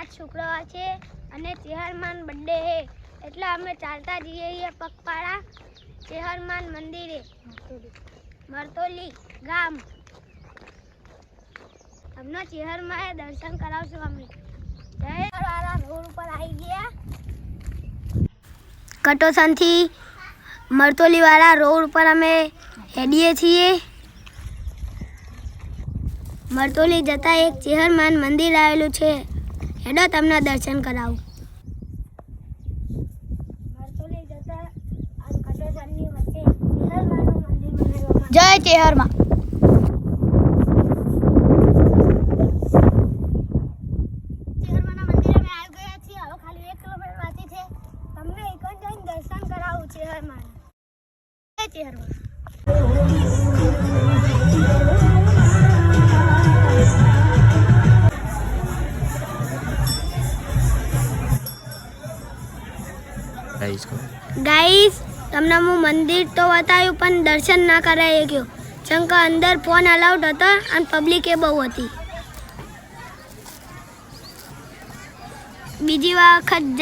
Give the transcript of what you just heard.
આજ શુક્રવાર છે અને ચેહરમાન બર્થડે છે એટલે અમે ચાલતા જઈએ છીએ પગપાળા ચેહરમાન મંદિરે મરતોલી ગામ. અમને ચેહરમાએ દર્શન કરાવશું અમે. વાળા રોડ ઉપર આવી ગયા. કટોસનથી મરતોલી વાળા રોડ ઉપર અમે હેડીએ છીએ. મરતોલી જતા એક ચેહરમાન મંદિર આવેલું છે. હેડો તમને દર્શન કરાવું. મરતોલી જતા કટોસનની વચ્ચે ચેહરમાનનું મંદિર બનાવવામાં. જય ચેહરમાં. ચેહરમાના મંદિરે અમે આવી ગયા છીએ. હવે ખાલી 1 કિલોમીટર બાકી છે. તમને એકન જઈને દર્શન કરાવું ચેહરમાન. જય ચેહરમાન. ગાઈસ તમને હું મંદિર તો બતાવ્યું પણ દર્શન ના કરાવી ગયો. ચંકા અંદર ફોન અલાઉડ હતો અને પબ્લિક એ બહુ હતી. બીજી વખત